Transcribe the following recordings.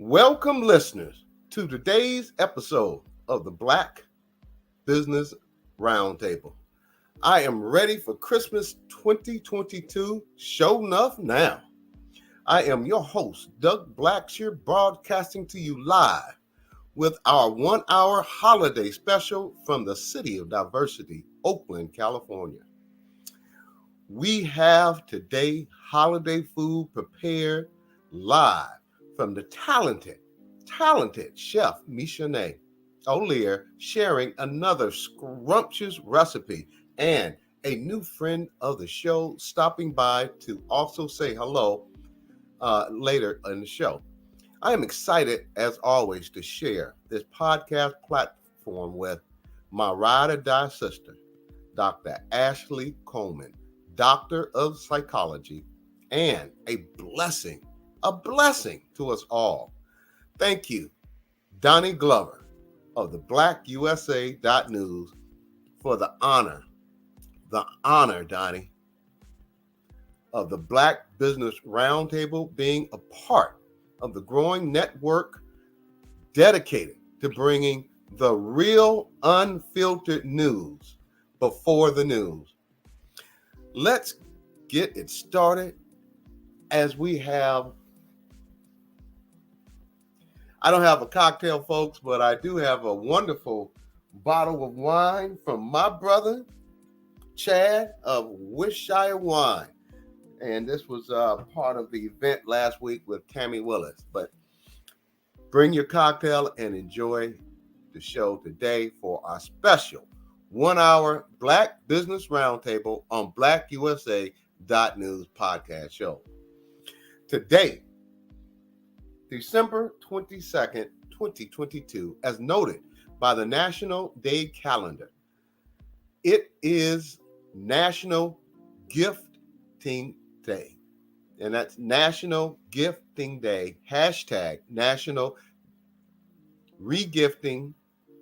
Welcome, listeners, to today's episode of the Black Business Roundtable. I am ready for Christmas 2022, show enough now. I am your host, Doug Blacksher, broadcasting to you live with our 1-hour holiday special from the City of Diversity, Oakland, California. We have today holiday food prepared live from the talented chef Michauxne'e Olier, sharing another scrumptious recipe, and a new friend of the show stopping by to also say hello later in the show. I am excited, as always, to share this podcast platform with my ride or die sister, Dr. Ashley Coleman, Doctor of Psychology, and a blessing to us all. Thank you, Donnie Glover of the BlackUSA.News, for the honor, Donnie, of the Black Business Roundtable being a part of the growing network dedicated to bringing the real unfiltered news before the news. Let's get it started as we have. I don't have a cocktail, folks, but I do have a wonderful bottle of wine from my brother, Chad of Wilshire Wine. And this was part of the event last week with Tammy Willis. But bring your cocktail and enjoy the show today for our special 1-hour Black Business Roundtable on BlackUSA.News podcast show. Today, December 22nd, 2022, as noted by the National Day Calendar, it is National Gifting Day. And that's National Gifting Day, hashtag National Regifting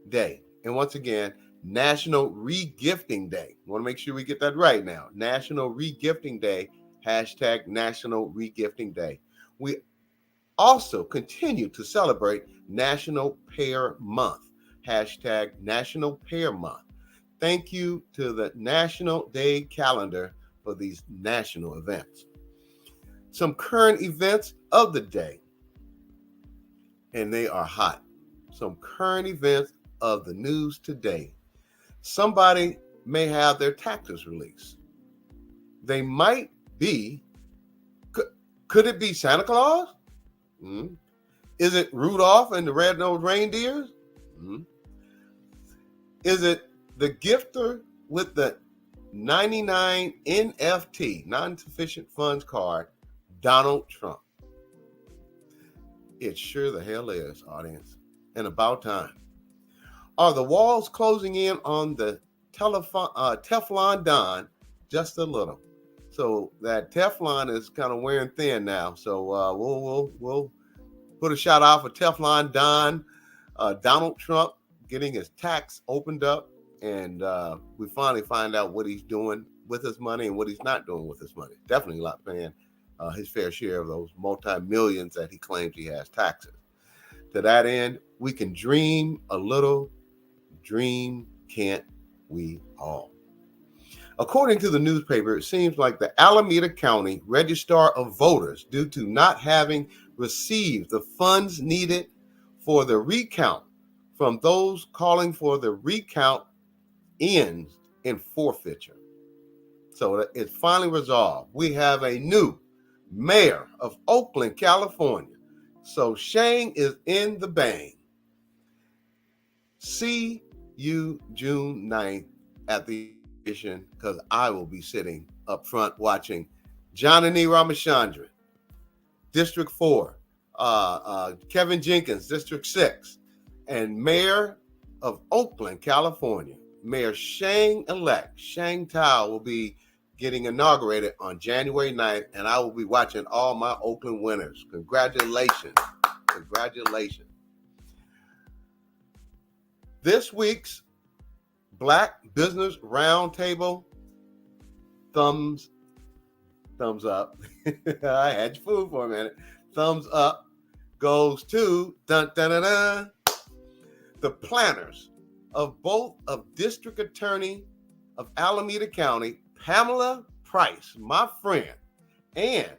Day. And once again, National Regifting Day. I want to make sure we get that right now. National Regifting Day, hashtag National Regifting Day. We also continue to celebrate National Pear Month, hashtag National Pear Month. Thank you to the National Day Calendar for these national events. Some current events of the day, and they are hot. Some current events of the news today. Somebody may have their taxes released. They might be, could it be Santa Claus? Is it Rudolph and the Red-Nosed Reindeers? Is it the gifter with the 99 NFT, non-sufficient funds card, Donald Trump? It sure the hell is, audience. And about time. Are the walls closing in on the Teflon Don just a little? So that Teflon is kind of wearing thin now. So we'll put a shout out for Teflon Don, Donald Trump getting his tax opened up, and we finally find out what he's doing with his money and what he's not doing with his money. Definitely not paying his fair share of those multi-millions that he claims he has taxes. To that end, we can dream a little. Dream, can't we all? According to the newspaper, it seems like the Alameda County Registrar of Voters, due to not having received the funds needed for the recount from those calling for the recount, ends in forfeiture. So it's finally resolved. We have a new mayor of Oakland, California. So Shane is in the bang. See you June 9th at the edition, because I will be sitting up front watching Johnny Ramachandran, District 4, Kevin Jenkins, District 6, and Mayor of Oakland, California, Mayor Shang-elect Shang Tao will be getting inaugurated on January 9th, and I will be watching all my Oakland winners. Congratulations. Congratulations. This week's Black Business Roundtable, thumbs up. I had your food for a minute. Thumbs up goes to the planners of both of District Attorney of Alameda County, Pamela Price, my friend, and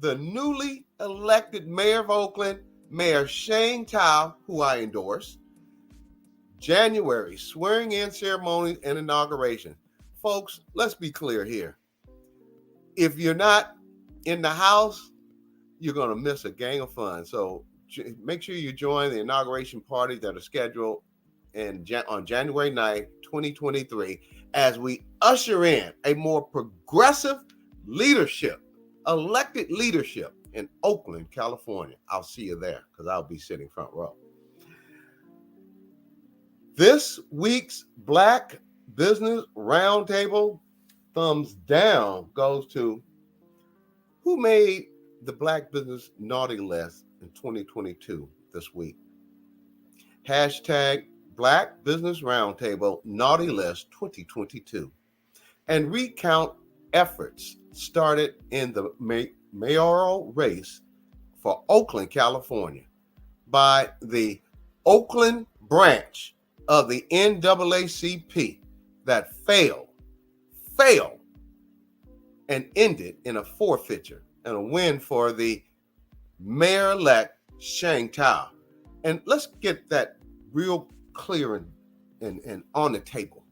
the newly elected mayor of Oakland, Mayor Shane Tao, who I endorse. January swearing in ceremony and inauguration. Folks, let's be clear here. If you're not in the house, you're going to miss a gang of fun. So make sure you join the inauguration parties that are scheduled on January 9th, 2023, as we usher in a more progressive leadership, elected leadership in Oakland, California. I'll see you there because I'll be sitting front row. This week's Black Business Roundtable thumbs down goes to who made the Black Business Naughty List in 2022 this week. Hashtag Black Business Roundtable Naughty List 2022. And recount efforts started in the mayoral race for Oakland, California by the Oakland branch of the NAACP that failed and ended in a forfeiture and a win for the mayor-elect Shane Tao. And let's get that real clear and on the table.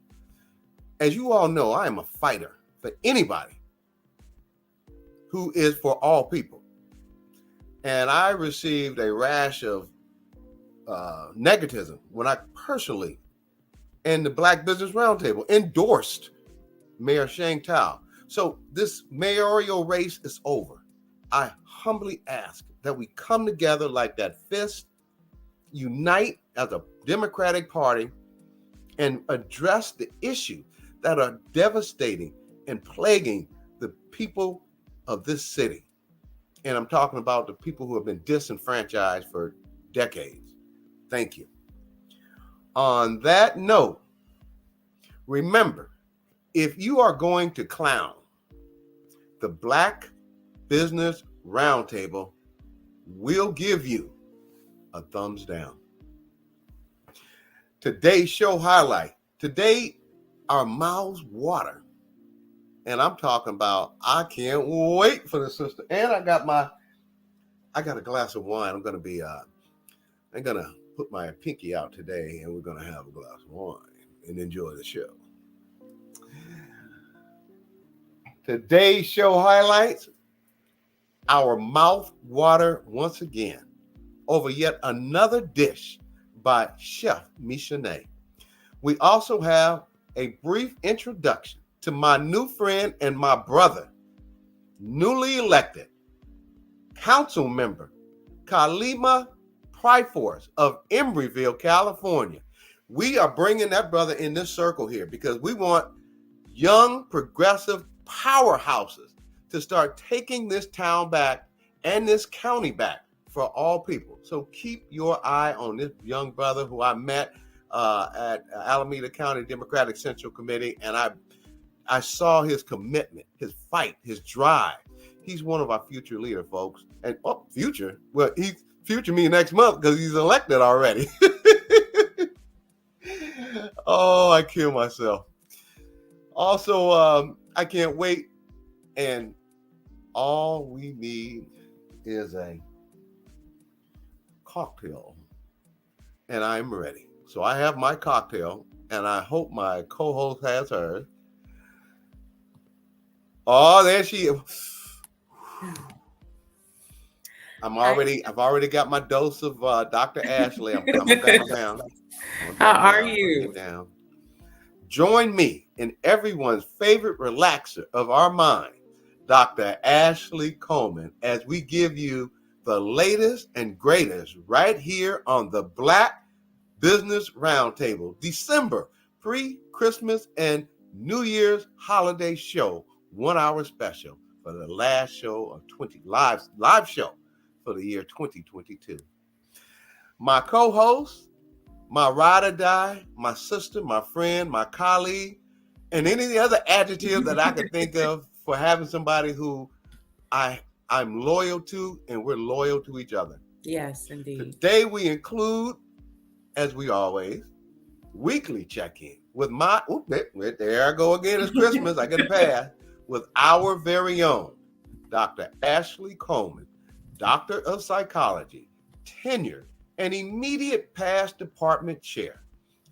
As you all know, I am a fighter for anybody who is for all people. And I received a rash of negativism when I personally, in the Black Business Roundtable, endorsed Mayor Shane Tao. So this mayoral race is over. I humbly ask that we come together like that fist, unite as a Democratic Party, and address the issues that are devastating and plaguing the people of this city. And I'm talking about the people who have been disenfranchised for decades. Thank you. On that note, remember, if you are going to clown the Black Business Roundtable, we'll give you a thumbs down. Today's show highlight. Today, our mouths water. And I'm talking about, I can't wait for the sister. And I got a glass of wine. I'm going to put my pinky out today, and we're going to have a glass of wine and enjoy the show. Today's show highlights, our mouth water once again over yet another dish by Chef Michauxnee. We also have a brief introduction to my new friend and my brother, newly elected council member, Kalimah Priforce of Embryville, California. We are bringing that brother in this circle here because we want young, progressive powerhouses to start taking this town back and this county back for all people. So keep your eye on this young brother who I met at Alameda County Democratic Central Committee, and I saw his commitment, his fight, his drive. He's one of our future leaders, folks. And future? Well, he's future me next month because he's elected already. Oh, I kill myself. Also, I can't wait. And all we need is a cocktail. And I'm ready. So I have my cocktail, and I hope my co-host has hers. Oh, there she is. I've already got my dose of Dr. Ashley. I'm coming back down. How are you? Down. Join me in everyone's favorite relaxer of our mind, Dr. Ashley Coleman, as we give you the latest and greatest right here on the Black Business Roundtable, December pre-Christmas and New Year's holiday show, 1 hour special for the last show of live show for the year 2022. My co-host, my ride or die, my sister, my friend, my colleague, and any of the other adjectives that I could think of for having somebody who I'm loyal to, and we're loyal to each other. Yes, indeed. Today we include, as we always, weekly check-in with there I go again, it's Christmas, I get a pass, with our very own Dr. Ashley Coleman, Doctor of Psychology, tenured and immediate past department chair,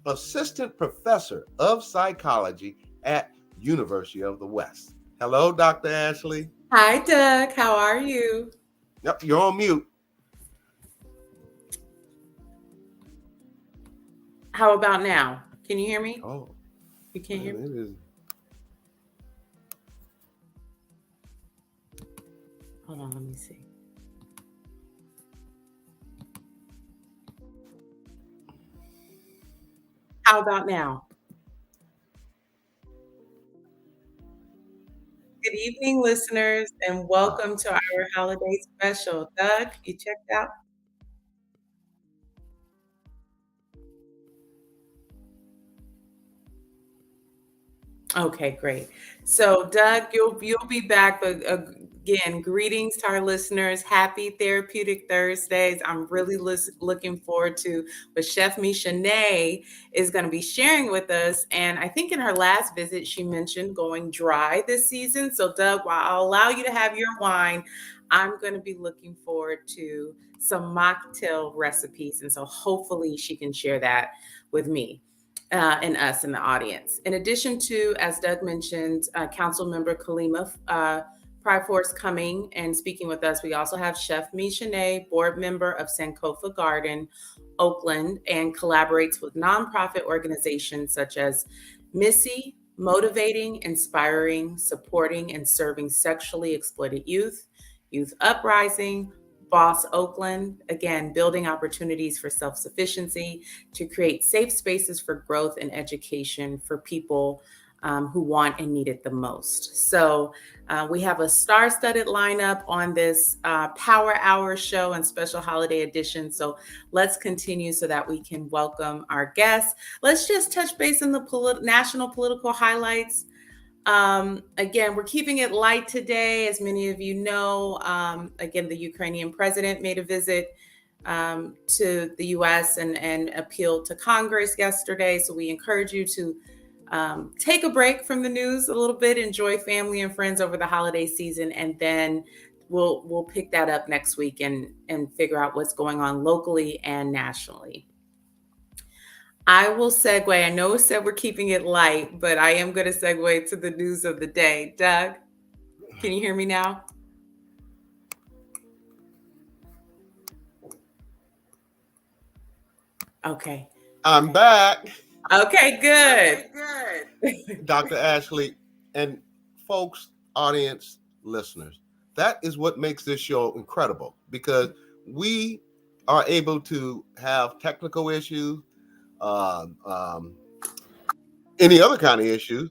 Assistant Professor of Psychology at University of the West. Hello, Dr. Ashley. Hi, Doug. How are you? Yep, you're on mute. How about now? Can you hear me? Oh, you can't hear me? It is. Hold on, let me see. How about now? Good evening, listeners, and welcome to our holiday special. Doug, you checked out? Okay, great. So, Doug, you'll be back. But again, greetings to our listeners. Happy Therapeutic Thursdays. I'm really looking forward to what Chef Michauxnee is going to be sharing with us. And I think in her last visit, she mentioned going dry this season. So, Doug, while I'll allow you to have your wine, I'm going to be looking forward to some mocktail recipes. And so hopefully she can share that with me. And us in the audience. In addition to, as Doug mentioned, Council Member Kalimah Priforce coming and speaking with us, we also have Chef Michauxnee, board member of Sankofa Garden, Oakland, and collaborates with nonprofit organizations such as Missy, motivating, inspiring, supporting, and serving sexually exploited youth, Youth Uprising, Boss Oakland, again, building opportunities for self-sufficiency to create safe spaces for growth and education for people who want and need it the most. So we have a star-studded lineup on this Power Hour show and special holiday edition. So let's continue so that we can welcome our guests. Let's just touch base on the national political highlights. Again, we're keeping it light today. As many of you know, again, the Ukrainian president made a visit to the US and appealed to Congress yesterday. So we encourage you to take a break from the news a little bit, enjoy family and friends over the holiday season, and then we'll pick that up next week and figure out what's going on locally and nationally. I will segue. I know it said we're keeping it light, but I am going to segue to the news of the day. Doug, can you hear me now? Okay. I'm back. Okay, good. Good. Dr. Ashley and folks, audience, listeners, that is what makes this show incredible, because we are able to have technical issues, any other kind of issues,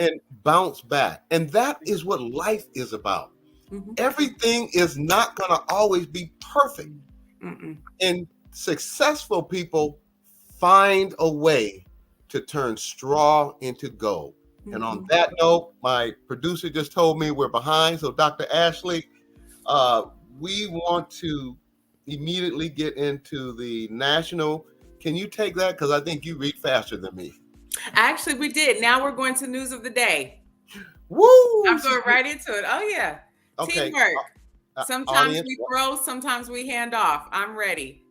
and bounce back. And that is what life is about. Mm-hmm. Everything is not going to always be perfect. Mm-mm. And successful people find a way to turn straw into gold. Mm-hmm. And on that note, my producer just told me we're behind. So Dr. Ashley, we want to immediately get into the national. Can you take that? Because I think you read faster than me. Actually, we did. Now we're going to news of the day. Woo! I'm going right into it. Oh, yeah. Okay. Teamwork. Sometimes audience, we throw, sometimes we hand off. I'm ready.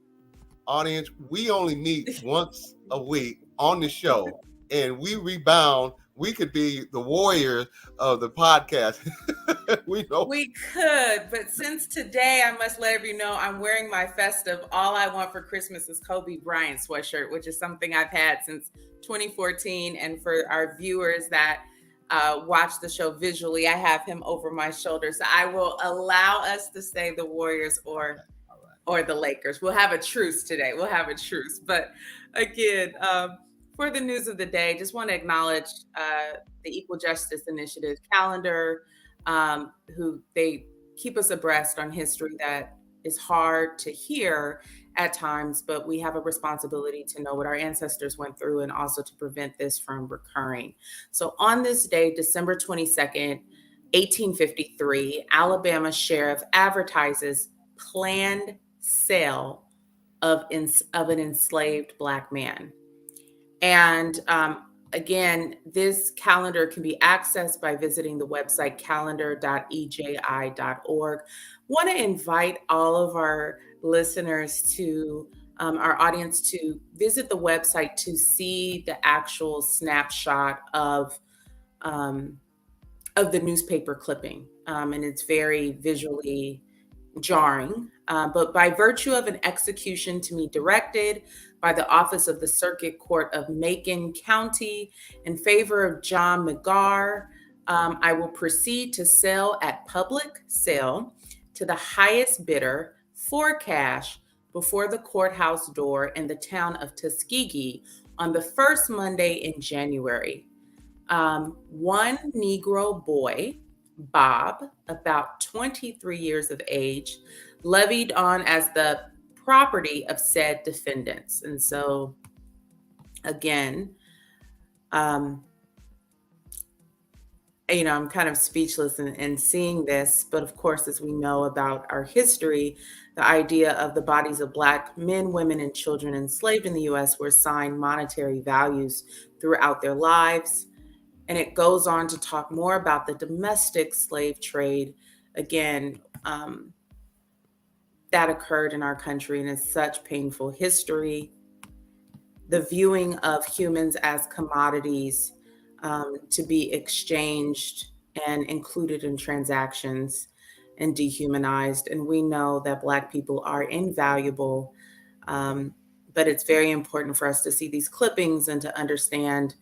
Audience, we only meet once a week on the show, and we rebound. We could be the warriors of the podcast. We could, but since today, I must let you know I'm wearing my festive All I Want for Christmas is Kobe Bryant sweatshirt, which is something I've had since 2014. And for our viewers that watch the show visually, I have him over my shoulder. So I will allow us to say the Warriors or the Lakers. We'll have a truce today. But again, for the news of the day, just want to acknowledge the Equal Justice Initiative calendar, who they keep us abreast on history that is hard to hear at times, but we have a responsibility to know what our ancestors went through and also to prevent this from recurring. So on this day, December 22nd, 1853, Alabama sheriff advertises planned sale of an enslaved Black man. And again, this calendar can be accessed by visiting the website calendar.eji.org. Want to invite all of our listeners to our audience to visit the website to see the actual snapshot of the newspaper clipping, and it's very visually jarring. But by virtue of an execution to me directed by the Office of the Circuit Court of Macon County in favor of John McGar, I will proceed to sell at public sale to the highest bidder for cash before the courthouse door in the town of Tuskegee on the first Monday in January. One Negro boy, Bob, about 23 years of age, levied on as the property of said defendants. And so, again, I'm kind of speechless in seeing this, but of course, as we know about our history, the idea of the bodies of Black men, women, and children enslaved in the U.S. were assigned monetary values throughout their lives. And it goes on to talk more about the domestic slave trade, again, that occurred in our country and is such painful history. The viewing of humans as commodities to be exchanged and included in transactions and dehumanized. And we know that Black people are invaluable, but it's very important for us to see these clippings and to understand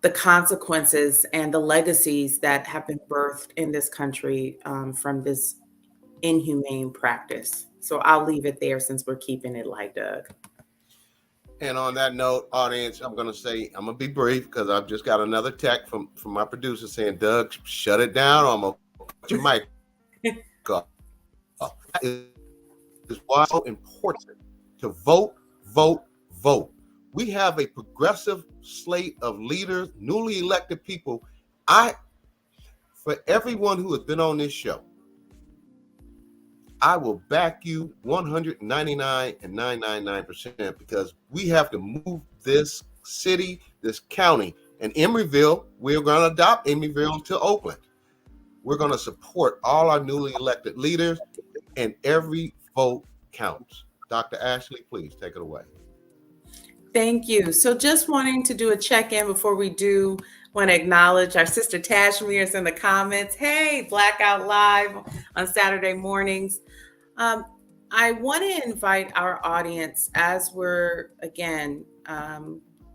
the consequences and the legacies that have been birthed in this country from this inhumane practice. So I'll leave it there since we're keeping it light, Doug. And on that note, audience, I'm going to be brief because I've just got another text from my producer saying, Doug, shut it down, or I'm going to put your mic off. It's why it's so important to vote. We have a progressive slate of leaders, newly elected people. For everyone who has been on this show, I will back you 199.999% because we have to move this city, this county, and Emeryville. We're going to adopt Emeryville to Oakland. We're going to support all our newly elected leaders, and every vote counts. Dr. Ashley, please take it away. Thank you. So just wanting to do a check-in before we do want to acknowledge our sister Tashmir is in the comments. Hey, Blackout Live on Saturday mornings. I want to invite our audience as we're, again,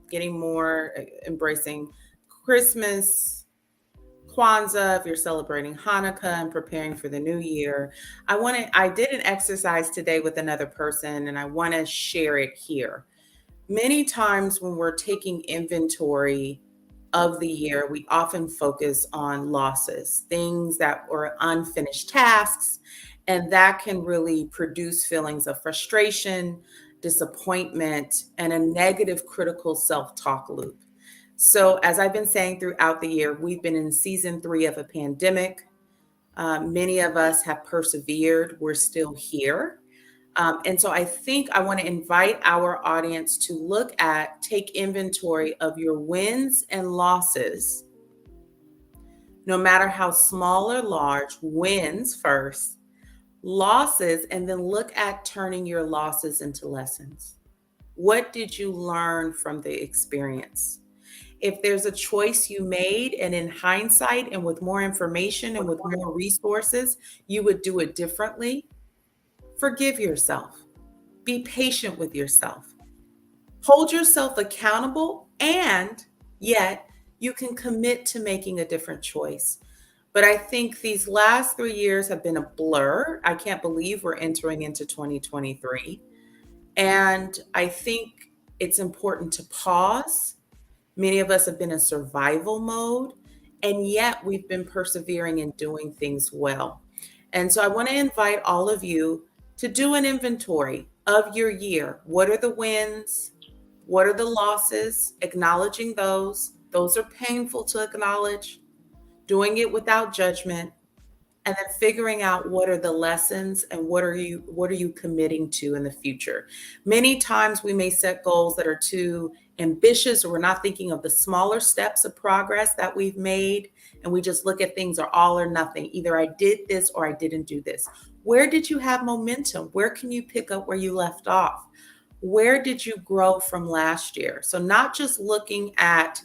getting more embracing Christmas, Kwanzaa, if you're celebrating Hanukkah and preparing for the new year. I did an exercise today with another person, and I want to share it here. Many times when we're taking inventory of the year, we often focus on losses, things that were unfinished tasks, and that can really produce feelings of frustration, disappointment, and a negative critical self-talk loop. So as I've been saying throughout the year, we've been in season 3 of a pandemic. Many of us have persevered. We're still here. And so I think I want to invite our audience to take inventory of your wins and losses, no matter how small or large. Wins first, losses, and then look at turning your losses into lessons. What did you learn from the experience? If there's a choice you made and in hindsight and with more information and with more resources, you would do it differently, forgive yourself. Be patient with yourself. Hold yourself accountable, and yet you can commit to making a different choice. But I think these last 3 years have been a blur. I can't believe we're entering into 2023. And I think it's important to pause. Many of us have been in survival mode, and yet we've been persevering and doing things well. And so I want to invite all of you to do an inventory of your year. What are the wins? What are the losses? Acknowledging those. Those are painful to acknowledge. Doing it without judgment. and then figuring out what are the lessons and what are you committing to in the future. Many times we may set goals that are too ambitious, or we're not thinking of the smaller steps of progress that we've made, and we just look at things are all or nothing. Either I did this or I didn't do this. Where did you have momentum? Where can you pick up where you left off? Where did you grow from last year? So not just looking at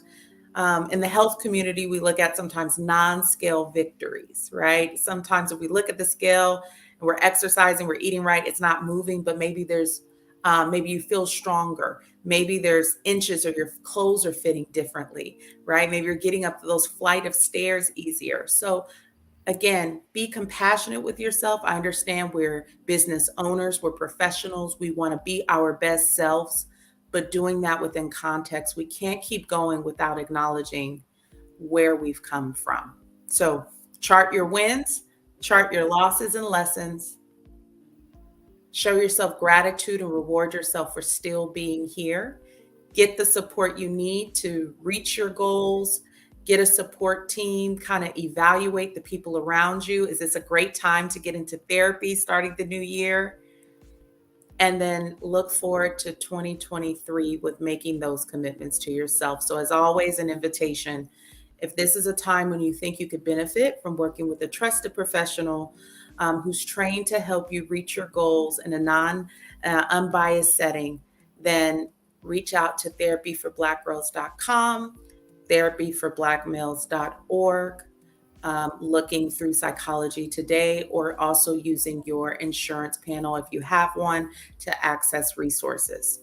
in the health community, we look at sometimes non-scale victories, right? Sometimes if we look at the scale and we're exercising, we're eating right, it's not moving, but maybe there's, maybe you feel stronger. Maybe there's inches or your clothes are fitting differently, right? Maybe you're getting up those flight of stairs easier. So again, be compassionate with yourself. I understand we're business owners, we're professionals, we want to be our best selves, but doing that within context. We can't keep going without acknowledging where we've come from. So chart your wins, chart your losses and lessons, show yourself gratitude and reward yourself for still being here. Get the support you need to reach your goals. Get a support team, kind of evaluate the people around you. Is this a great time to get into therapy starting the new year? And then look forward to 2023 with making those commitments to yourself. So as always, an invitation. If this is a time when you think you could benefit from working with a trusted professional who's trained to help you reach your goals in a unbiased setting, then reach out to therapyforblackgirls.com, therapyforblackmales.org, looking through Psychology Today, or also using your insurance panel, if you have one, to access resources.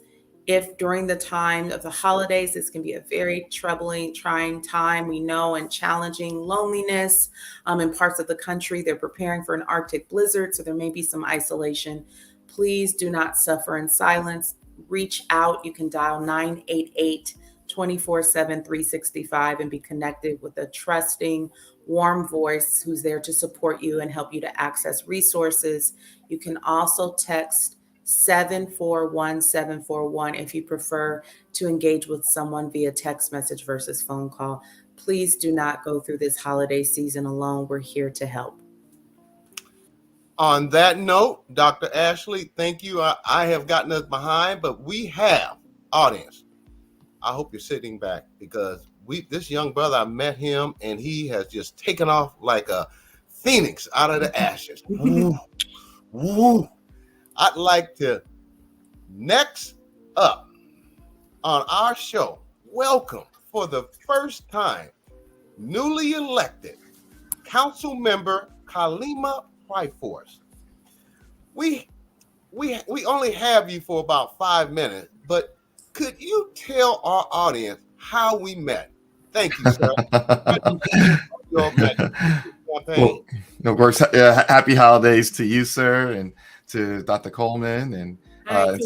If during the time of the holidays, this can be a very troubling, trying time, we know, and challenging, loneliness in parts of the country. They're preparing for an Arctic blizzard, so there may be some isolation. Please do not suffer in silence. Reach out. You can dial 988 24/7, 365 and be connected with a trusting, warm voice who's there to support you and help you to access resources. You can also text 741-741 if you prefer to engage with someone via text message versus phone call. Please do not go through this holiday season alone. We're here to help. On that note, Dr. Ashley, thank you. I have gotten us behind, but we have audience. I hope you're sitting back, because this young brother, I met him and he has just taken off like a phoenix out of the ashes. Woo, woo. I'd like to, next up on our show, welcome for the first time, newly elected council member Kalimah Priforce. We only have you for about 5 minutes, but could you tell our audience how we met? Thank you, sir. Well, of course, happy holidays to you, sir, and to Dr. Coleman, and hi,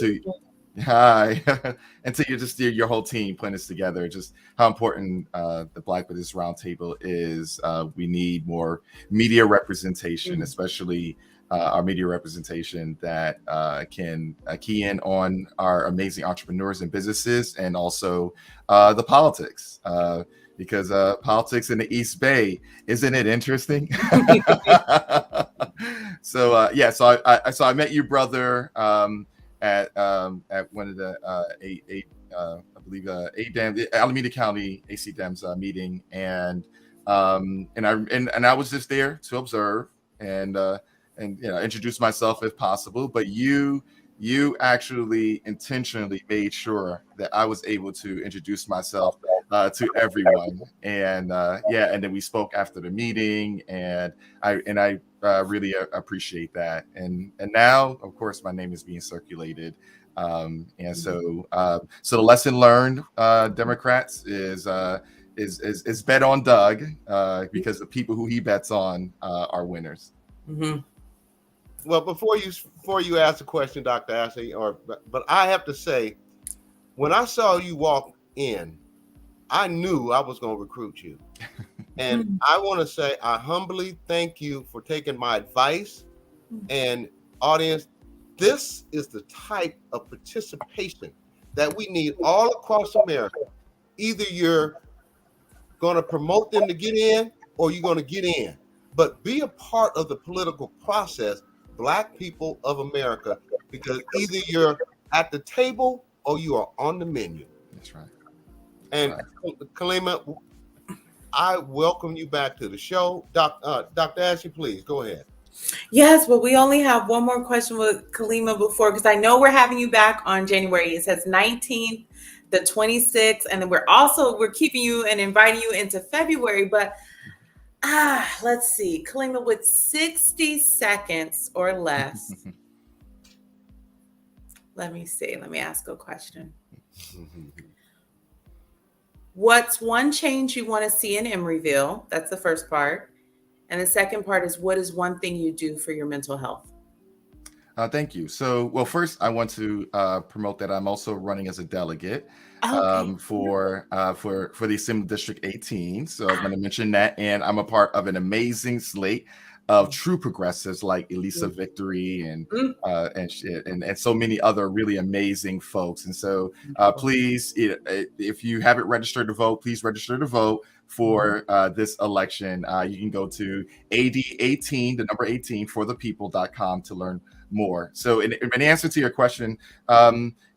and to your whole team putting this together. Just how important the Black Business Roundtable is. We need more media representation, especially our media representation that can key in on our amazing entrepreneurs and businesses, and also the politics. Because politics in the East Bay, isn't it interesting? So I met your brother at one of the I believe Alameda County AC-Dems meeting, and I was just there to observe and introduce myself if possible. But you actually intentionally made sure that I was able to introduce myself to everyone, and and then we spoke after the meeting, and I really appreciate that. And now, of course, my name is being circulated, and so the lesson learned, Democrats, is bet on Doug, because the people who he bets on are winners. Mm-hmm. Well, before you ask the question, Dr. Ashley, but I have to say, when I saw you walk in, I knew I was going to recruit you. And I want to say, I humbly thank you for taking my advice. And audience, this is the type of participation that we need all across America. Either you're going to promote them to get in, or you're going to get in. but be a part of the political process, Black people of America, because either you're at the table or you are on the menu. That's right. And Kalimah, I welcome you back to the show. Dr. Ashley, please go ahead. Yes, but we only have one more question with Kalimah before, because I know we're having you back on January. It says 19th, the 26th, and then we're keeping you and inviting you into February. But let's see, Kalimah, with 60 seconds or less. Let me ask a question. What's one change you want to see in Emeryville? That's the first part. And the second part is, what is one thing you do for your mental health? Thank you. So, well, first, I want to promote that I'm also running as a delegate for the Assembly District 18. So I want to mention that. And I'm a part of an amazing slate of true progressives like Elisa Victory and so many other really amazing folks. And so please, if you haven't registered to vote, please register to vote for this election. You can go to AD18, the number 18 for the people.com to learn more. So in answer to your question,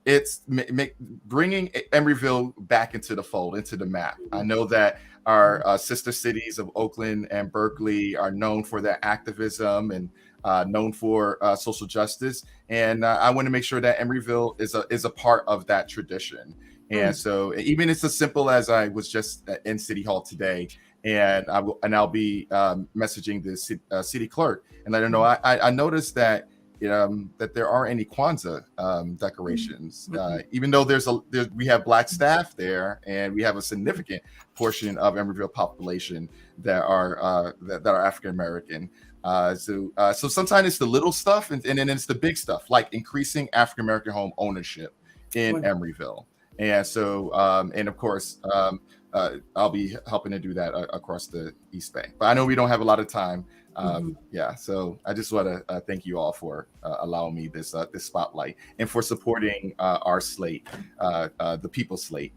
it's bringing Emeryville back into the fold, into the map. I know that our sister cities of Oakland and Berkeley are known for their activism and known for social justice. And I want to make sure that Emeryville is a part of that tradition. And so even it's as simple as I was just in City Hall today, and I'll be messaging the city clerk and let her know I noticed that that there aren't any Kwanzaa decorations, even though we have Black staff there, and we have a significant portion of Emeryville population that are African American. So sometimes it's the little stuff, and then it's the big stuff, like increasing African American home ownership in Emeryville. And so, and of course, I'll be helping to do that across the East Bay. But I know we don't have a lot of time. So I just want to thank you all for allowing me this spotlight and for supporting our slate, the People Slate.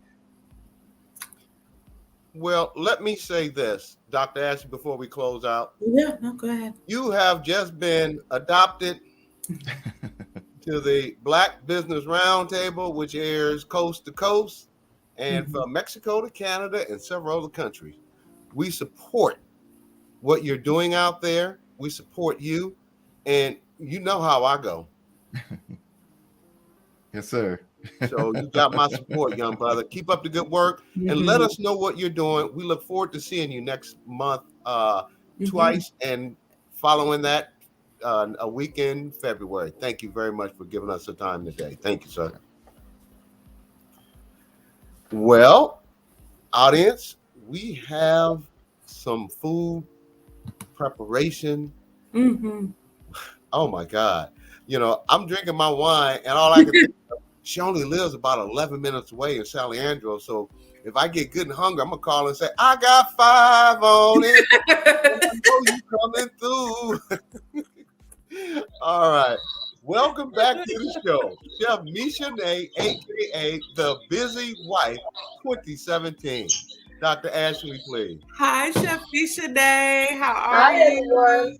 Well, let me say this, Dr. Ashley, before we close out. Yeah, no, go ahead. You have just been adopted to the Black Business Roundtable, which airs coast to coast and from Mexico to Canada and several other countries. We support what you're doing out there. We support you, and you know how I go. Yes, sir. So you got my support, young brother. Keep up the good work and let us know what you're doing. We look forward to seeing you next month twice, and following that a week in February. Thank you very much for giving us the time today. Thank you, sir. Well, audience, we have some food preparation. Oh my God. I'm drinking my wine, and all I can think of, she only lives about 11 minutes away in San Leandro. So if I get good and hungry, I'm going to call and say, I got 5 on it. I know you coming through. All right. Welcome back to the show. Chef Michauxnee, a.k.a. The Busy Wife 2017. Dr. Ashley, please. Hi, Chef Michauxnee. How are Hi, you? everyone.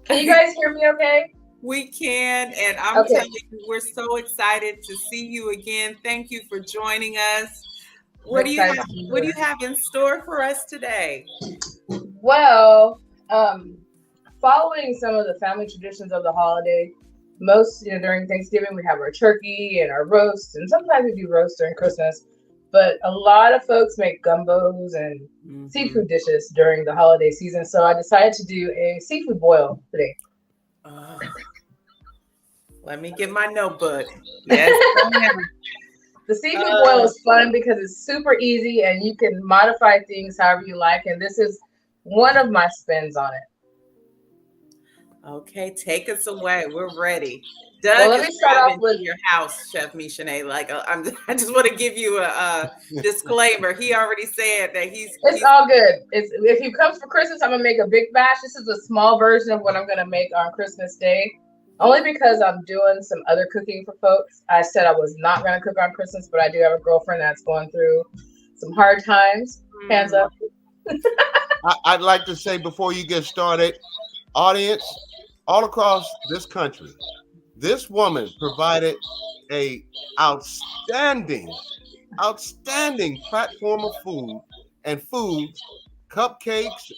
Can you guys hear me okay? We can, and I'm telling you, we're so excited to see you again. Thank you for joining us. What do you have in store for us today? Well, following some of the family traditions of the holiday, most during Thanksgiving we have our turkey and our roast, and sometimes we do roast during Christmas. But a lot of folks make gumbos and seafood dishes during the holiday season. So I decided to do a seafood boil today. Let me get my notebook. Yes. The seafood boil is fun because it's super easy and you can modify things however you like. And this is one of my spins on it. Okay, take us away. We're ready. Doug, let me start off with your house, Chef Michauxnee. I just want to give you a disclaimer. He already said that he's all good. If he comes for Christmas, I'm gonna make a big batch. This is a small version of what I'm gonna make on Christmas Day, only because I'm doing some other cooking for folks. I said I was not gonna cook on Christmas, but I do have a girlfriend that's going through some hard times. Hands up. I'd like to say before you get started, audience, all across this country, this woman provided a outstanding platform of food and foods, cupcakes,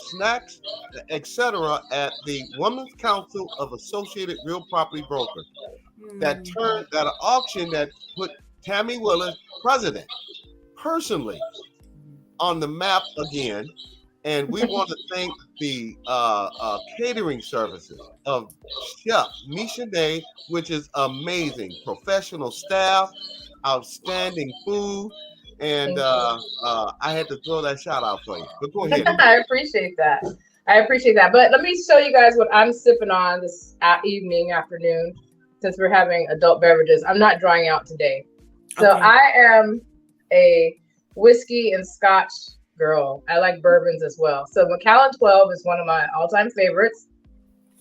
snacks, etc. at the Women's Council of Associated Real Property Brokers. That an auction that put Tammy Willis, president, personally on the map again. And we want to thank the catering services of Chef Michauxnee, which is amazing. Professional staff, outstanding food. And I had to throw that shout out for you. But go ahead. I appreciate that. But let me show you guys what I'm sipping on this afternoon, since we're having adult beverages. I'm not drying out today. So okay. I am a whiskey and scotch girl. I like bourbons as well. So Macallan 12 is one of my all-time favorites.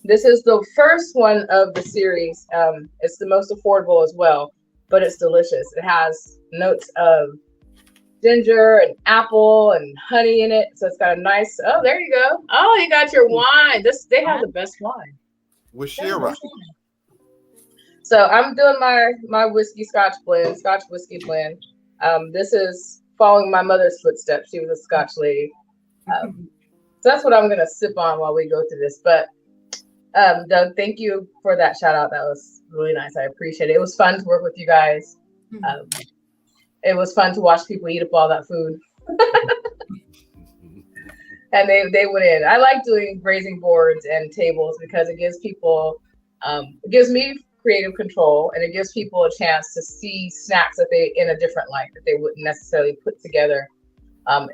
This is the first one of the series. It's the most affordable as well, but it's delicious. It has notes of ginger and apple and honey in it. So it's got a nice, oh, there you go. Oh, you got your wine. They have the best wine. With Shira. So I'm doing my whiskey scotch whiskey blend. This is following my mother's footsteps. She was a Scotch lady. So that's what I'm going to sip on while we go through this. But Doug, thank you for that shout out. That was really nice. I appreciate it. It was fun to work with you guys. It was fun to watch people eat up all that food. And they went in. I like doing grazing boards and tables because it gives people, it gives me creative control, and it gives people a chance to see snacks that they in a different light that they wouldn't necessarily put together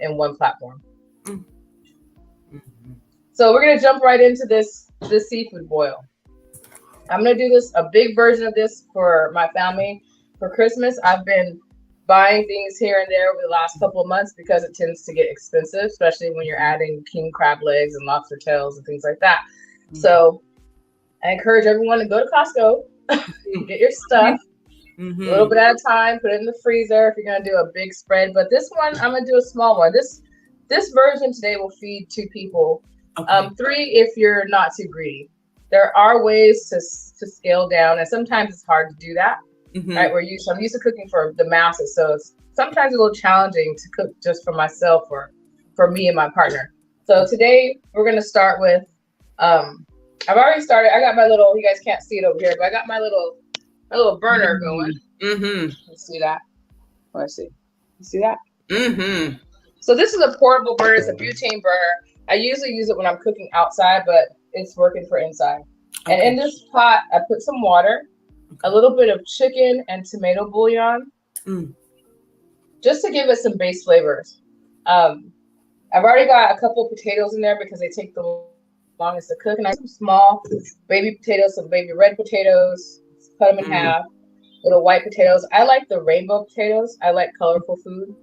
in one platform. Mm-hmm. So we're gonna jump right into this seafood boil. I'm gonna do a big version of this for my family for Christmas. I've been buying things here and there over the last couple of months because it tends to get expensive, especially when you're adding king crab legs and lobster tails and things like that. Mm-hmm. So I encourage everyone to go to Costco, get your stuff, a little bit at a time, put it in the freezer if you're going to do a big spread. But this one, I'm going to do a small one. This version today will feed 2 people, 3 if you're not too greedy. There are ways to scale down, and sometimes it's hard to do that. Right? I'm used to cooking for the masses, so it's sometimes a little challenging to cook just for myself or for me and my partner. So today we're going to start with I've already started. I got my little, you guys can't see it over here, but I got my little burner going. Let's see that. Let's see. You see that? So this is a portable burner. It's a butane burner. I usually use it when I'm cooking outside, but it's working for inside. Okay. And in this pot, I put some water, a little bit of chicken and tomato bouillon, just to give it some base flavors. I've already got a couple of potatoes in there because they take the longest to cook, and I have some small baby potatoes, some baby red potatoes, cut them in half, little white potatoes. I like the rainbow potatoes. I like colorful food.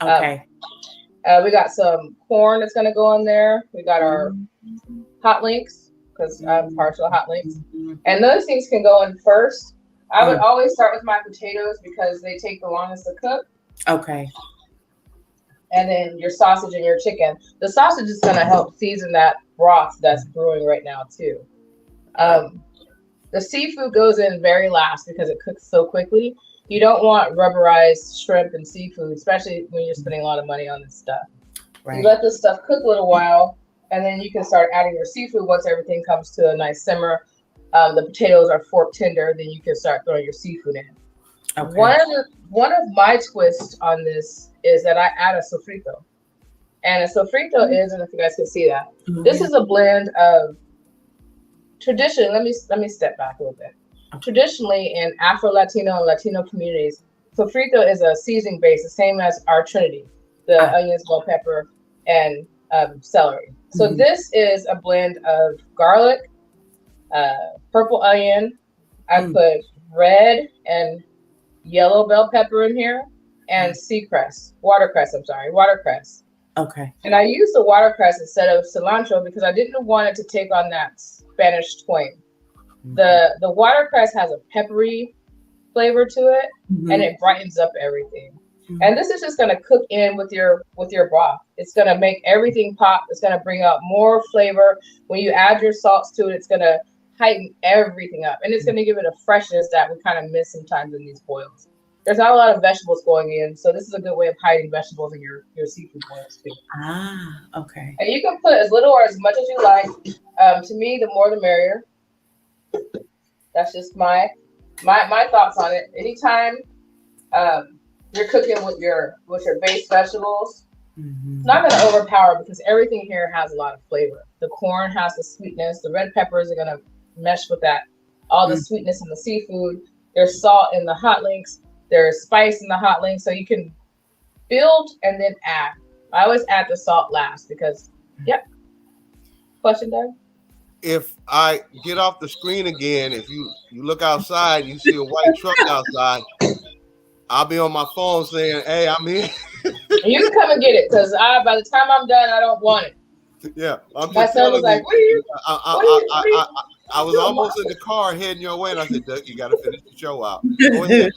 Okay. We got some corn that's going to go in there. We got our hot links because I'm partial to hot links, and those things can go in first. I would always start with my potatoes because they take the longest to cook. Okay. And then your sausage and your chicken. The sausage is going to help season that broth that's brewing right now too. The seafood goes in very last because it cooks so quickly. You don't want rubberized shrimp and seafood, especially when you're spending a lot of money on this stuff. Right. You let this stuff cook a little while, and then you can start adding your seafood once everything comes to a nice simmer. The potatoes are fork tender, then you can start throwing your seafood in. Okay. One of my twists on this is that I add a sofrito. And a sofrito is, and if you guys can see that, this is a blend of tradition. Let me step back a little bit. Traditionally, in Afro-Latino and Latino communities, sofrito is a seasoning base, the same as our Trinity, the onions, bell pepper, and celery. So this is a blend of garlic, purple onion. I put red and yellow bell pepper in here, and watercress. Okay. And I used the watercress instead of cilantro because I didn't want it to take on that Spanish twang. The watercress has a peppery flavor to it, and it brightens up everything. And this is just going to cook in with your broth. It's going to make everything pop. It's going to bring out more flavor. When you add your salts to it, it's going to heighten everything up. And it's going to give it a freshness that we kind of miss sometimes in these boils. There's not a lot of vegetables going in, so this is a good way of hiding vegetables in your seafood boils too. Ah, okay. And you can put as little or as much as you like. To me, the more the merrier. That's just my thoughts on it. Anytime you're cooking with your base vegetables, it's not going to overpower because everything here has a lot of flavor. The corn has the sweetness. The red peppers are going to mesh with that. All the sweetness in the seafood. There's salt in the hot links. There's spice in the hot links. So you can build and then add. I always add the salt last because, yep. Question, Doug? If I get off the screen again, if you look outside, you see a white truck outside, I'll be on my phone saying, "Hey, I'm here." You can come and get it because by the time I'm done, I don't want it. Yeah, I'm My just son was like, you. "What are you?" I was almost in the car heading your way, and I said, "Doug, you got to finish the show out." Go ahead,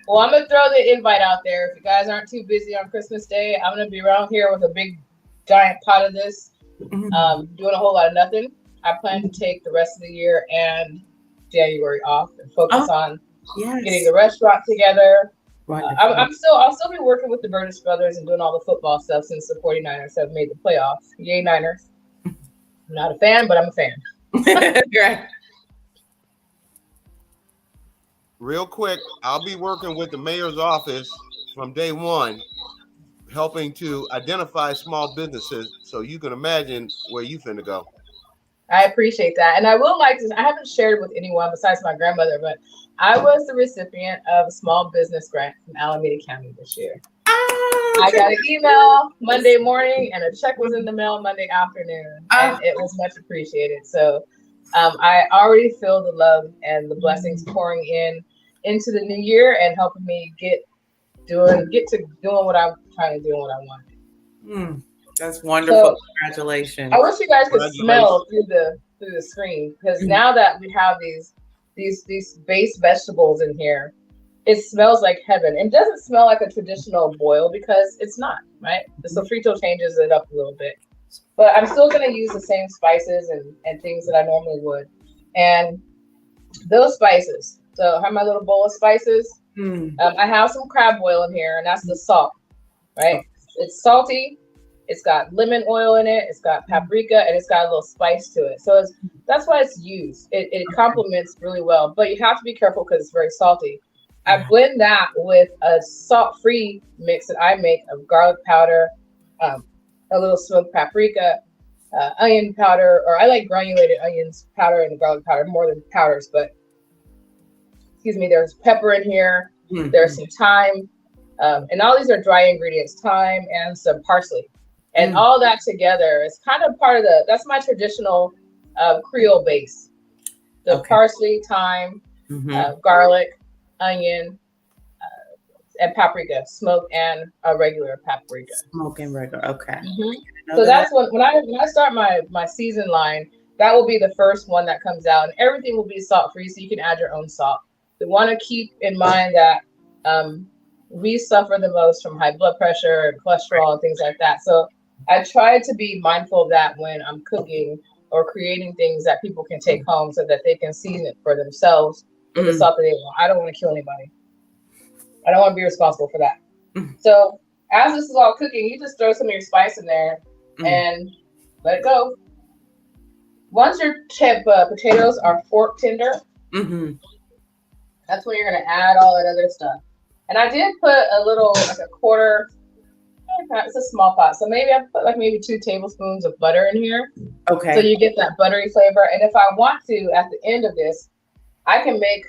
Well, I'm gonna throw the invite out there. If you guys aren't too busy on Christmas Day, I'm gonna be around here with a big, giant pot of this, doing a whole lot of nothing. I plan to take the rest of the year and January off and focus on getting the restaurant together. I'll still be working with the Burgess brothers and doing all the football stuff since the 49ers have made the playoffs. Yay, Niners. I'm not a fan, but I'm a fan. Right. Real quick, I'll be working with the mayor's office from day one, helping to identify small businesses so you can imagine where you finna go. I appreciate that. And I will like to, I haven't shared with anyone besides my grandmother, but I was the recipient of a small business grant from Alameda County this year. I got an email Monday morning and a check was in the mail Monday afternoon, and it was much appreciated. So I already feel the love and the blessings pouring into the new year and helping me get to doing what I'm trying to do and what I want. That's wonderful. So, congratulations. I wish you guys could smell through the screen because now that we have these base vegetables in here, it smells like heaven. It doesn't smell like a traditional boil because it's not, right? The sofrito changes it up a little bit. But I'm still going to use the same spices and things that I normally would. And those spices, so I have my little bowl of spices. I have some crab oil in here, and that's the salt, right? It's salty. It's got lemon oil in it. It's got paprika, and it's got a little spice to it. So that's why it's used. It complements really well. But you have to be careful because it's very salty. I blend that with a salt-free mix that I make of garlic powder, a little smoked paprika, onion powder, or I like granulated onions powder and garlic powder more than powders. But excuse me, there's pepper in here. There's some thyme, and all these are dry ingredients: thyme and some parsley. And all that together is kind of part of that's my traditional Creole base. The parsley, thyme, garlic, onion, and paprika, smoked and regular paprika. Smoked and regular, okay. So that's when I start my season line, that will be the first one that comes out. And everything will be salt-free, so you can add your own salt. We want to keep in mind that we suffer the most from high blood pressure and cholesterol and things like that. So I try to be mindful of that when I'm cooking or creating things that people can take home so that they can season it for themselves with the salt that they want. I don't want to kill anybody. I don't want to be responsible for that. So as this is all cooking, you just throw some of your spice in there and let it go. Once your potatoes are fork tender, that's when you're going to add all that other stuff. And I did put a little, like a quarter, it's a small pot. So maybe I put like maybe 2 tablespoons of butter in here. Okay. So you get that buttery flavor. And if I want to, at the end of this, I can make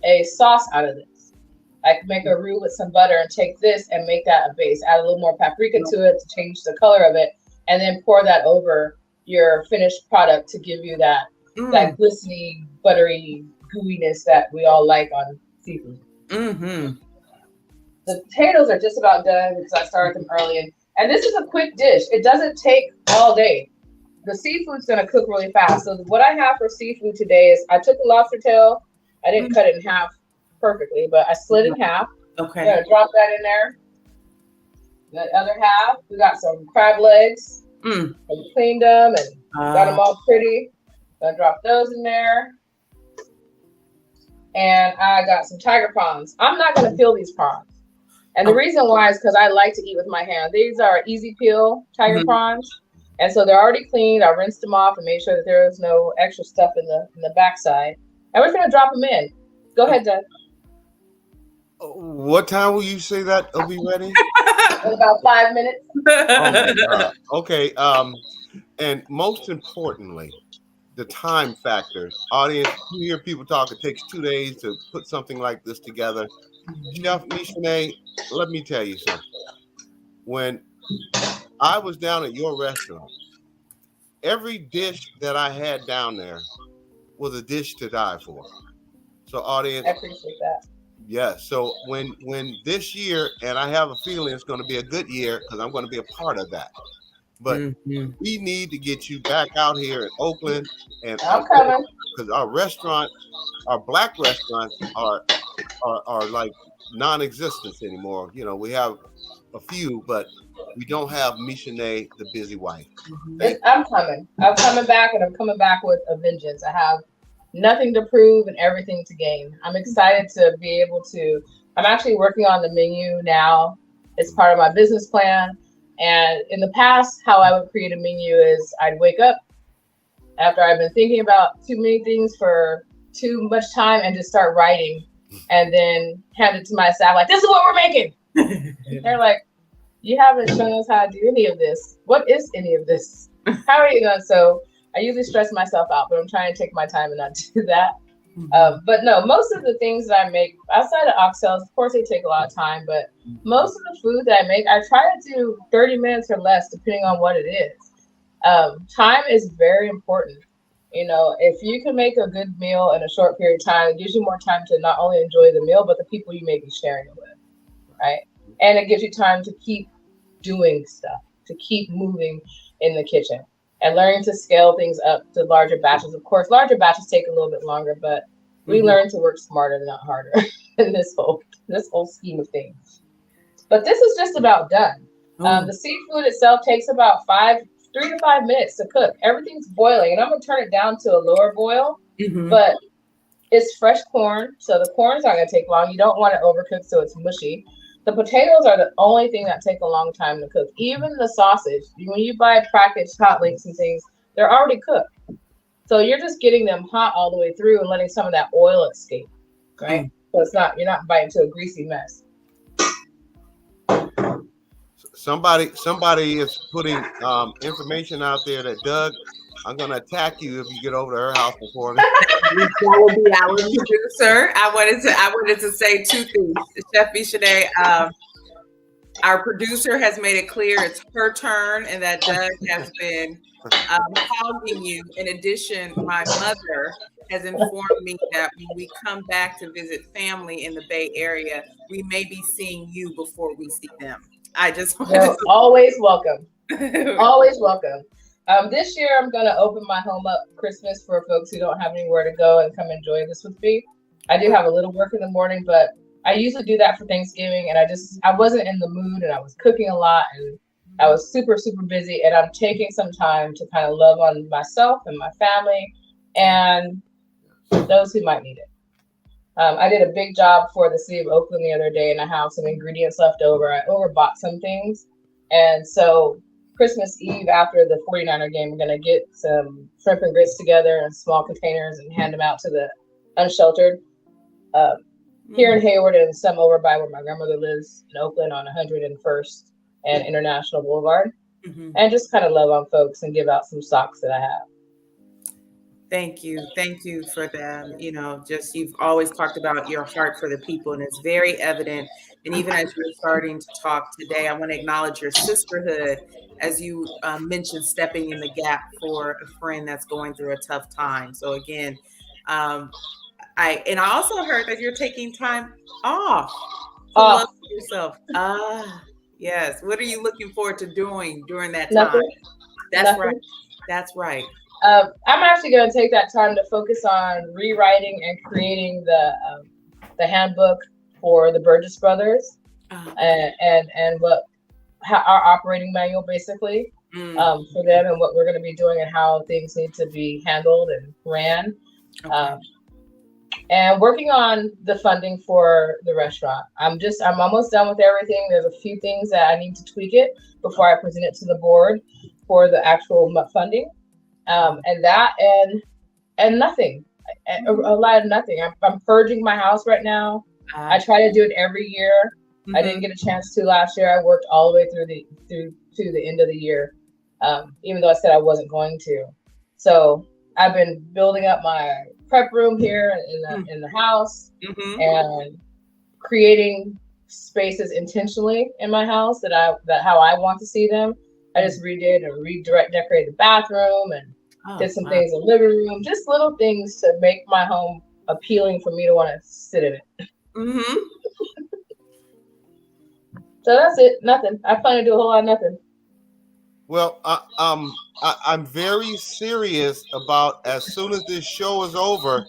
a sauce out of this. I can make a roux with some butter and take this and make that a base. Add a little more paprika to it to change the color of it. And then pour that over your finished product to give you that glistening, buttery gooiness that we all like on seafood. The potatoes are just about done because I started them early. And this is a quick dish. It doesn't take all day. The seafood's going to cook really fast. So what I have for seafood today is I took the lobster tail. I didn't cut it in half perfectly, but I slid it in half. Okay. I'm going to drop that in there. The other half, we got some crab legs. We cleaned them and got them all pretty. Gonna drop those in there. And I got some tiger prawns. I'm not gonna peel these prawns. And the reason why is because I like to eat with my hand. These are easy peel tiger prawns. And so they're already cleaned. I rinsed them off and made sure that there was no extra stuff in the backside. And we're just gonna drop them in. Go ahead, Doug. What time will you say that will be ready? In about 5 minutes. Oh my God. Okay. And most importantly, the time factor. Audience, you hear people talk, it takes 2 days to put something like this together. Chef Michauxnee, let me tell you something. When I was down at your restaurant, every dish that I had down there was a dish to die for. So audience, I appreciate that. Yeah. So when this year, and I have a feeling it's going to be a good year because I'm going to be a part of that. But we need to get you back out here in Oakland, and I'm coming because our restaurant, our Black restaurants are like non-existent anymore. You know, we have a few, but we don't have Michauxnee, the busy wife. I'm coming. I'm coming back, and I'm coming back with a vengeance. I have nothing to prove and everything to gain. I'm excited to be able to. I'm actually working on the menu now. It's part of my business plan. And in the past, how I would create a menu is I'd wake up after I've been thinking about too many things for too much time and just start writing, and then hand it to my staff like, "This is what we're making." They're like, "You haven't shown us how to do any of this. What is any of this? How are you going?" So I usually stress myself out, but I'm trying to take my time and not do that. But no, most of the things that I make outside of oxtails, of course, they take a lot of time, but most of the food that I make, I try to do 30 minutes or less, depending on what it is. Time is very important. You know, if you can make a good meal in a short period of time, it gives you more time to not only enjoy the meal, but the people you may be sharing it with, right? And it gives you time to keep doing stuff, to keep moving in the kitchen. And learning to scale things up to larger batches. Of course, larger batches take a little bit longer, but we learn to work smarter, not harder, in this whole scheme of things. But this is just about done. The seafood itself takes about 3 to 5 minutes to cook. Everything's boiling, and I'm gonna turn it down to a lower boil. But it's fresh corn, so the corn's not gonna take long. You don't want it overcooked so it's mushy. The potatoes are the only thing that take a long time to cook. Even the sausage, when you buy packaged hot links and things, they're already cooked. So you're just getting them hot all the way through and letting some of that oil escape, right? So you're not biting into a greasy mess. Somebody is putting information out there that, Doug, I'm gonna attack you if you get over to her house before me. That will be our producer. I wanted to say two things. Chef Michauxnee, our producer has made it clear it's her turn and that Doug has been hogging you. In addition, my mother has informed me that when we come back to visit family in the Bay Area, we may be seeing you before we see them. I just wanted always welcome. Always welcome. This year, I'm going to open my home up Christmas for folks who don't have anywhere to go and come enjoy this with me. I do have a little work in the morning, but I usually do that for Thanksgiving. And I wasn't in the mood, and I was cooking a lot, and I was super, super busy. And I'm taking some time to kind of love on myself and my family and those who might need it. I did a big job for the city of Oakland the other day, and I have some ingredients left over. I overbought some things. And so Christmas Eve after the 49er game, we're going to get some shrimp and grits together in small containers and hand them out to the unsheltered here in Hayward, and some over by where my grandmother lives in Oakland on 101st and International Boulevard. And just kind of love on folks and give out some socks that I have. Thank you for them. You know, just you've always talked about your heart for the people, and it's very evident. And even as you're starting to talk today, I want to acknowledge your sisterhood as you mentioned stepping in the gap for a friend that's going through a tough time. So again, I also heard that you're taking time off to love yourself. Yes. What are you looking forward to doing during that time? Nothing. That's right. I'm actually going to take that time to focus on rewriting and creating the handbook for the Burgess brothers, and what our operating manual basically for them and what we're going to be doing and how things need to be handled and ran. Okay. And working on the funding for the restaurant. I'm almost done with everything. There's a few things that I need to tweak it before I present it to the board for the actual funding. And nothing, a lot of nothing. I'm purging my house right now. I try to do it every year. I didn't get a chance to last year. I worked all the way through to the end of the year, even though I said I wasn't going to. So I've been building up my prep room here in the house and creating spaces intentionally in my house that how I want to see them. I just redid and decorated the bathroom and did some things in the living room, just little things to make my home appealing for me to want to sit in it. So that's it. Nothing. I plan to do a whole lot of nothing. Well, I'm very serious about as soon as this show is over,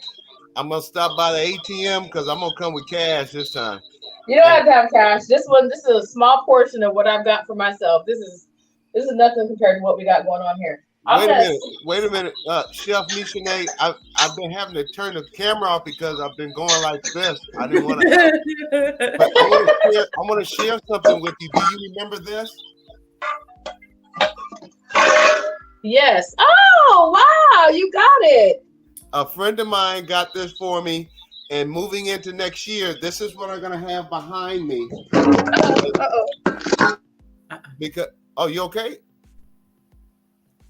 I'm gonna stop by the ATM because I'm gonna come with cash this time. You don't have to have cash. This is a small portion of what I've got for myself. This is nothing compared to what we got going on here. Wait a minute, Chef Michauxnee. I've been having to turn the camera off because I've been going like this. I didn't want to. But I want to share something with you. Do you remember this? Yes. Oh, wow. You got it. A friend of mine got this for me, and moving into next year, this is what I'm going to have behind me. Because, you okay?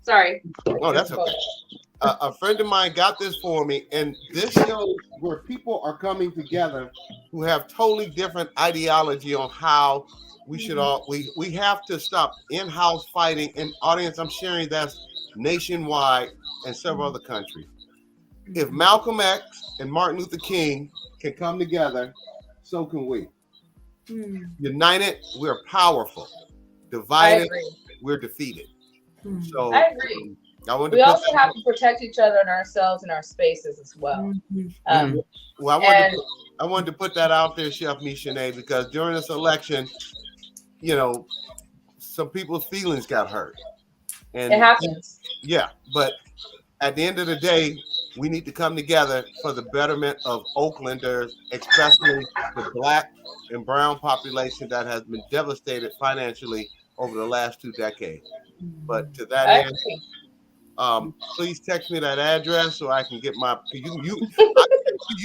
Sorry. Oh, that's okay. A friend of mine got this for me, and this shows where people are coming together who have totally different ideology on how we should we have to stop in-house fighting. And audience, I'm sharing that's nationwide and several other countries. If Malcolm X and Martin Luther King can come together, so can we. United, we're powerful. Divided, we're defeated. So I agree. We also have to protect each other and ourselves and our spaces as well. Well, I wanted to put that out there, Chef Michauxnee, because during this election, some people's feelings got hurt. And it happens. Yeah, but at the end of the day, we need to come together for the betterment of Oaklanders, especially the Black and brown population that has been devastated financially over the last 2 decades. But to that end, please text me that address so I can get my. You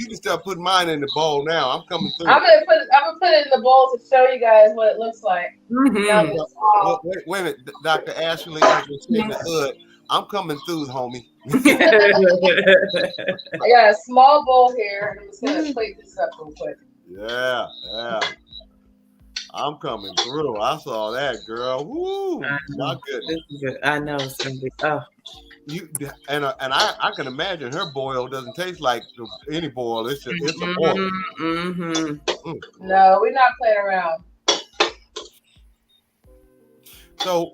can start putting mine in the bowl now. I'm coming through. I'm gonna put it in the bowl to show you guys what it looks like. Wait a minute, Dr. Ashley, as we say in the hood, I'm coming through, homie. I got a small bowl here, and I'm just gonna plate this up real quick. Yeah. I'm coming through. I saw that, girl. Woo! My goodness. I know it's gonna be. I can imagine her boil doesn't taste like any boil. It's a boil. No, we're not playing around. So,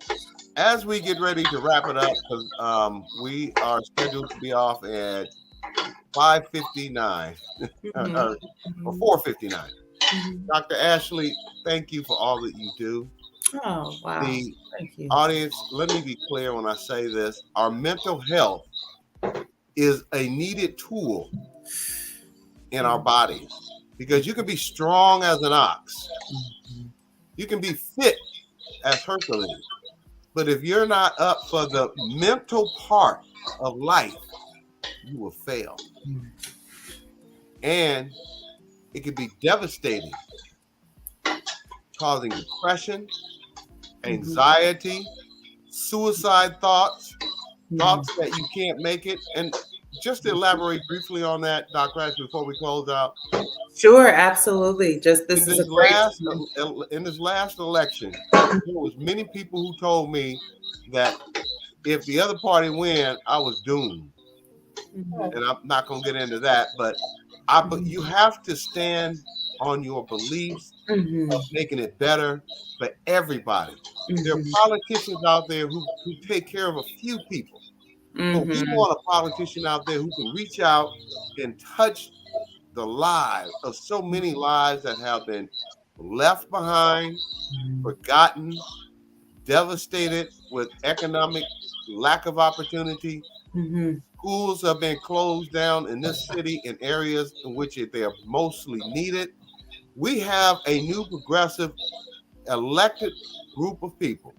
as we get ready to wrap it up, because we are scheduled to be off at 5:59 or 4:59. Dr. Ashley, thank you for all that you do. Oh, wow. Thank you. Audience, let me be clear when I say this. Our mental health is a needed tool in our bodies because you can be strong as an ox. You can be fit as Hercules. But if you're not up for the mental part of life, you will fail. And it can be devastating, causing depression, anxiety, suicide thoughts that you can't make it. And just to elaborate briefly on that, Dr. Ashley, before we close out. Sure, absolutely. Just this is in this last election, there was many people who told me that if the other party win, I was doomed. And I'm not going to get into that, but you have to stand on your beliefs of making it better for everybody. There are politicians out there who take care of a few people. But we want a politician out there who can reach out and touch the lives of so many lives that have been left behind, forgotten, devastated with economic lack of opportunity. Mm-hmm. Schools have been closed down in this city in areas in which they are mostly needed. We have a new progressive elected group of people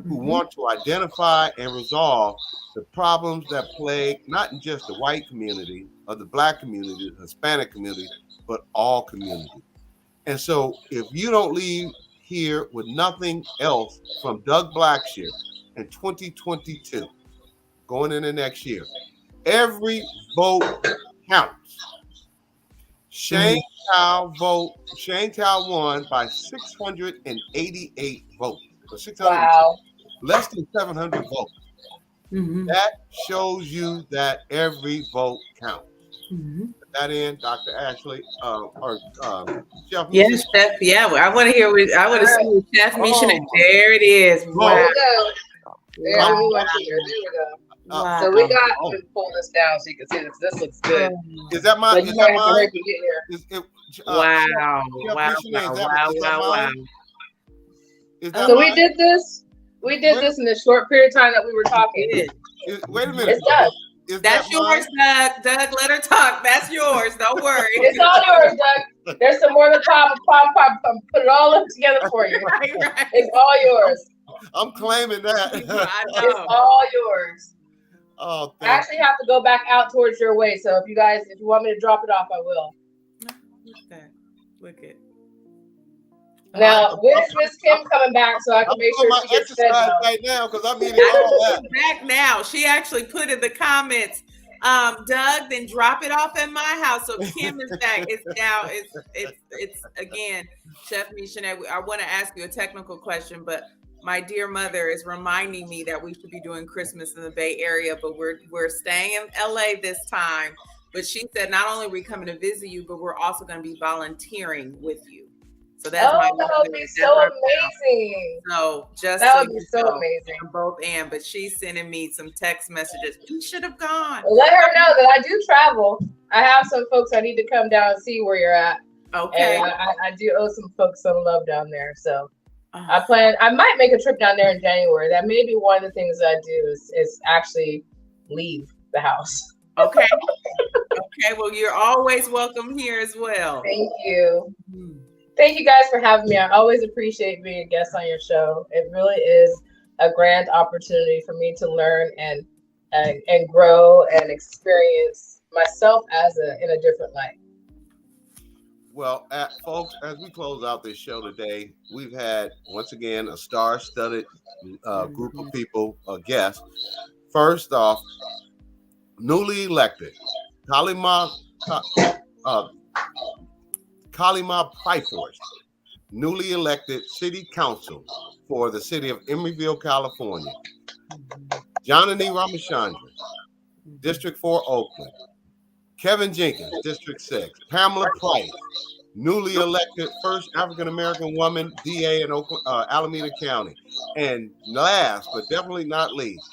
who want to identify and resolve the problems that plague not just the white community or the Black community, the Hispanic community, but all communities. And so if you don't leave here with nothing else from Doug Blacksher in 2022, going into next year, every vote counts. Shane Tao won by 688 votes. Or 600, Wow. less than 700 votes. Mm-hmm. That shows you that every vote counts. Mm-hmm. Put that in, Dr. Ashley, Chef Yes, Misha. Chef. Yeah, I want to hear. I want to see what Chef Michauxnee. There it is. There Wow. we go. There Wow. we went here. There we go. Wow. So we got to pull this down so you can see this. This looks good. Is that mine? Like Is you that might have to mine? hurry to get here. Wow. Chef Wow. Misha, is Wow. that Wow. mine? Is that So mine? we did this. We did this in the short period of time that we were talking. Wait a minute. It's done. Is That's that mine? yours, Doug. Doug, let her talk. That's yours. Don't worry. It's all yours, Doug. There's some more to pop. Put it all up together for you. Right. It's all yours. I'm claiming that. I It's know. all yours. Oh, I actually have to go back out towards your way. So if you want me to drop it off, I will. Look at. Now, when is Miss Kim coming back so I can make sure she gets fed exercise now? right now because I'm eating all that. Back now. She actually put in the comments, Doug, then drop it off at my house. So Kim is back. It's now. It's again, Chef Michauxnee. I want to ask you a technical question, but my dear mother is reminding me that we should be doing Christmas in the Bay Area, but we're staying in LA this time. But she said not only are we coming to visit you, but we're also going to be volunteering with you. So that's that would be so amazing. So just that so would be so amazing. Both and, but she's sending me some text messages. You should have gone. Let her know that I do travel. I have some folks I need to come down and see where you're at. Okay. And I do owe some folks some love down there. So I might make a trip down there in January. That may be one of the things that I do is actually leave the house. Okay. Okay. Well, you're always welcome here as well. Thank you. Thank you guys for having me. I always appreciate being a guest on your show. It really is a grand opportunity for me to learn and grow and experience myself in a different light. Well, folks, as we close out this show today, we've had, once again, a star-studded group of people, guests. First off, newly elected, Kalimah Priforce, newly elected city council for the city of Emeryville, California. Johnny Ramachandran, District 4, Oakland. Kevin Jenkins, District 6. Pamela Price, newly elected first African-American woman DA in Oakland, Alameda County. And last, but definitely not least,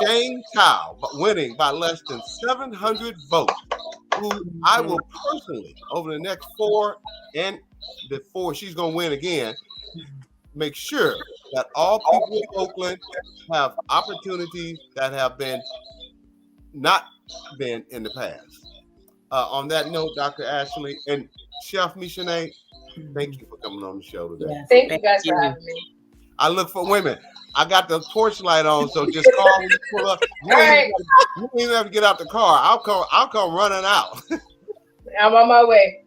Shane Tao, winning by less than 700 votes, who I will personally, over the next 4 and before she's going to win again, make sure that all people in Oakland have opportunities that have not been in the past. On that note, Dr. Ashley and Chef Michauxnee, thank you for coming on the show today. Yes, thank you guys for having me. I look for women. I got the porch light on, so just call when you pull up. You don't even have to get out the car. I'll come running out. I'm on my way.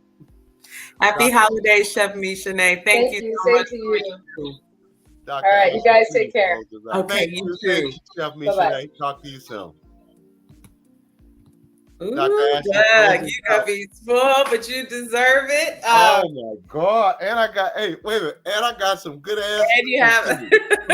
Happy holidays, Chef Michauxnee. Thank you so much. Thank you. All right, you guys take care. Okay, thank you, Chef Michauxnee. Talk to you soon. Ooh, Doug, you gotta be spoiled, but you deserve it. Oh my God! And I got wait a minute, and I got some good ass. And you have some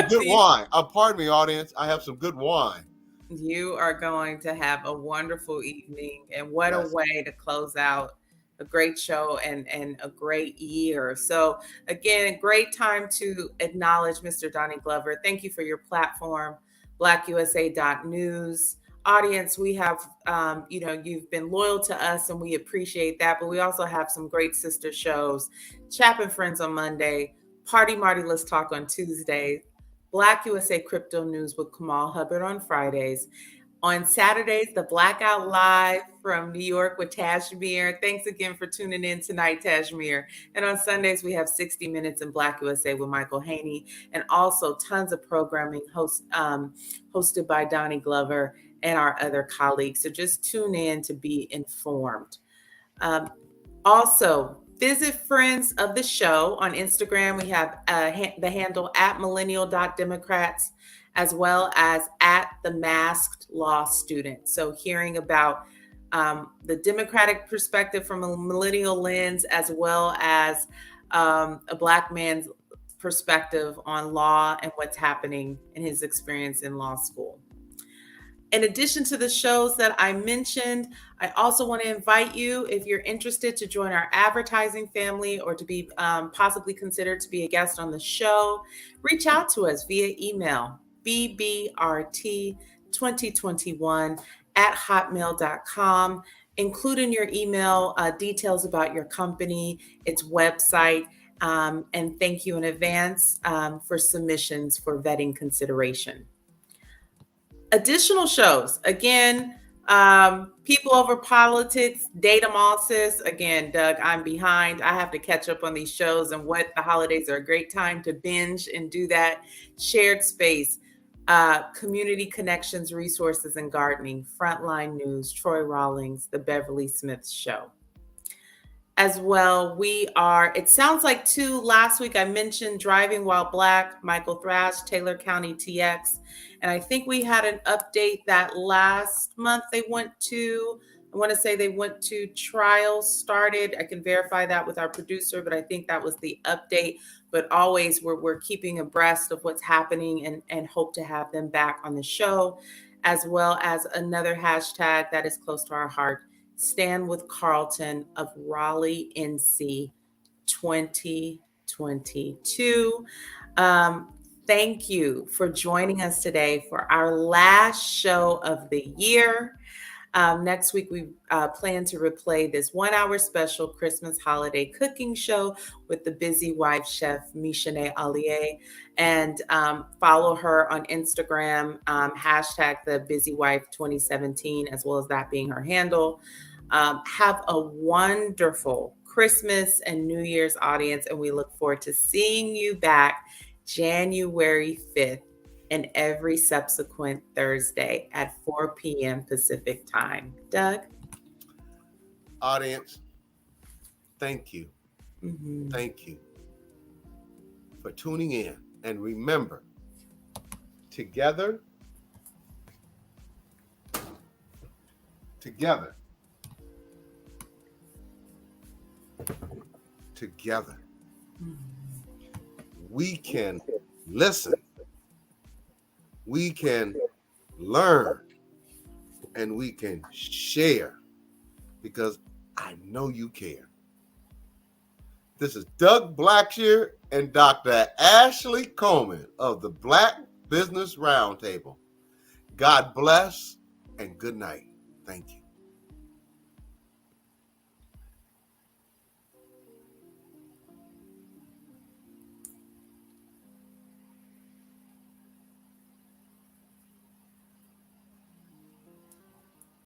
good wine. Pardon me, audience. I have some good wine. You are going to have a wonderful evening, and what a way to close out a great show and a great year. So again, a great time to acknowledge Mr. Donnie Glover. Thank you for your platform, blackusa.news. Audience, we have, you've been loyal to us and we appreciate that, but we also have some great sister shows. Chap and Friends on Monday, Party Marty Let's Talk on Tuesdays, Black USA Crypto News with Kamal Hubbard on Fridays. On Saturdays, the Blackout Live from New York with Tashmir. Thanks again for tuning in tonight, Tashmir. And on Sundays, we have 60 Minutes in Black USA with Michael Haney, and also tons of programming hosted by Donnie Glover and our other colleagues. So just tune in to be informed. Also, visit friends of the show on Instagram. We have the handle @millennial.democrats, as well as @themasked-law-student. So hearing about the Democratic perspective from a millennial lens, as well as a Black man's perspective on law and what's happening in his experience in law school. In addition to the shows that I mentioned, I also want to invite you, if you're interested, to join our advertising family or to be possibly considered to be a guest on the show. Reach out to us via email, bbrt2021@hotmail.com. Include in your email details about your company, its website, and thank you in advance for submissions for vetting consideration. Additional shows, again, People Over Politics, Date 'em All, sis. Again, Doug, I'm behind. I have to catch up on these shows, and what the holidays are a great time to binge and do that. Shared Space, Community Connections, Resources, and Gardening, Frontline News, Troy Rawlings, The Beverly Smith Show. As well, it sounds like too, last week I mentioned Driving While Black, Michael Thrash, Taylor County TX. And I think we had an update that last month they went to trials started. I can verify that with our producer, but I think that was the update. But always we're keeping abreast of what's happening and hope to have them back on the show, as well as another hashtag that is close to our heart, Stand with Carlton of Raleigh, NC 2022. Thank you for joining us today for our last show of the year. Next week, we plan to replay this 1-hour special Christmas holiday cooking show with the busy wife chef, Michauxne'e Olier, and follow her on Instagram, hashtag the busy wife 2017, as well as that being her handle. Have a wonderful Christmas and New Year's audience, and we look forward to seeing you back January 5th and every subsequent Thursday at 4 p.m. Pacific time. Doug? Audience, thank you. Mm-hmm. Thank you for tuning in. And remember, together, we can listen, we can learn, and we can share, because I know you care. This is Doug Blacksher and Dr. Ashley Coleman of the Black Business Roundtable. God bless and good night. Thank you.